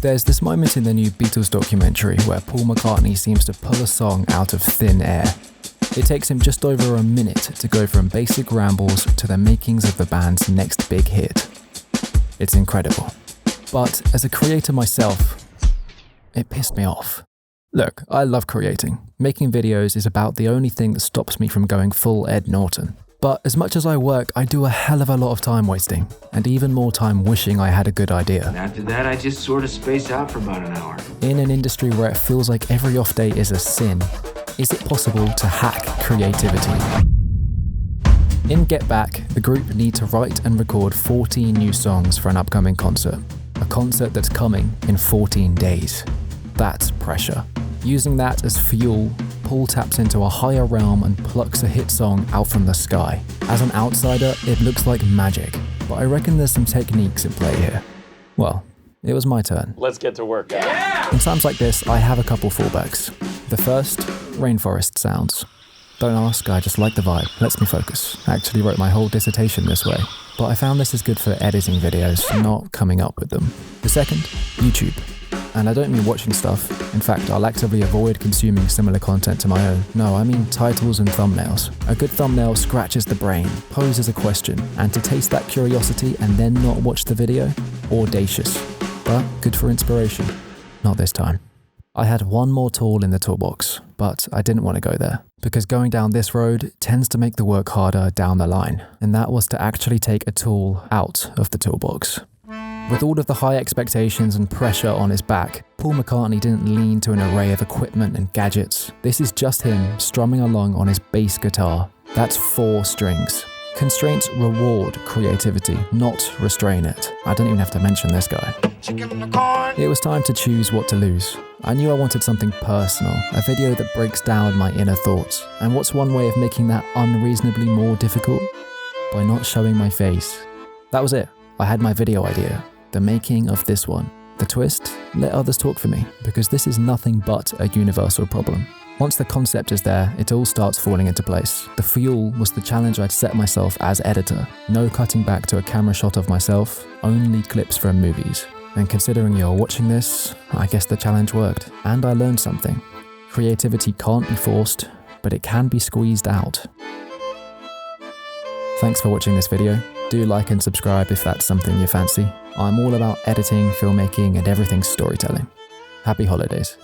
There's this moment in the new Beatles documentary where Paul McCartney seems to pull a song out of thin air. It takes him just over a minute to go from basic rambles to the makings of the band's next big hit. It's incredible. But as a creator myself, it pissed me off. Look, I love creating. Making videos is about the only thing that stops me from going full Ed Norton. But as much as I work, I do a hell of a lot of time wasting, and even more time wishing I had a good idea. After that, I just sort of space out for about an hour. In an industry where it feels like every off day is a sin, is it possible to hack creativity? In Get Back, the group need to write and record 14 new songs for an upcoming concert. A concert that's coming in 14 days. That's pressure. Using that as fuel, Paul taps into a higher realm and plucks a hit song out from the sky. As an outsider, it looks like magic, but I reckon there's some techniques in play here. Well, it was my turn. Let's get to work. Yeah! In times like this, I have a couple fallbacks. The first, rainforest sounds. Don't ask, I just like the vibe. Lets me focus. I actually wrote my whole dissertation this way. But I found this is good for editing videos, not coming up with them. The second, YouTube. And I don't mean watching stuff. In fact, I'll actively avoid consuming similar content to my own. No, I mean titles and thumbnails. A good thumbnail scratches the brain, poses a question, and to taste that curiosity and then not watch the video? Audacious. But good for inspiration. Not this time. I had one more tool in the toolbox, but I didn't want to go there, because going down this road tends to make the work harder down the line, and that was to actually take a tool out of the toolbox. With all of the high expectations and pressure on his back, Paul McCartney didn't lean to an array of equipment and gadgets. This is just him strumming along on his bass guitar. That's 4 strings. Constraints reward creativity, not restrain it. I don't even have to mention this guy. It was time to choose what to lose. I knew I wanted something personal, a video that breaks down my inner thoughts. And what's one way of making that unreasonably more difficult? By not showing my face. That was it. I had my video idea. The making of this one. The twist? Let others talk for me, because this is nothing but a universal problem. Once the concept is there, it all starts falling into place. The fuel was the challenge I'd set myself as editor. No cutting back to a camera shot of myself, only clips from movies. And considering you're watching this, I guess the challenge worked. And I learned something. Creativity can't be forced, but it can be squeezed out. Thanks for watching this video. Do like and subscribe if that's something you fancy. I'm all about editing, filmmaking, and everything storytelling. Happy holidays.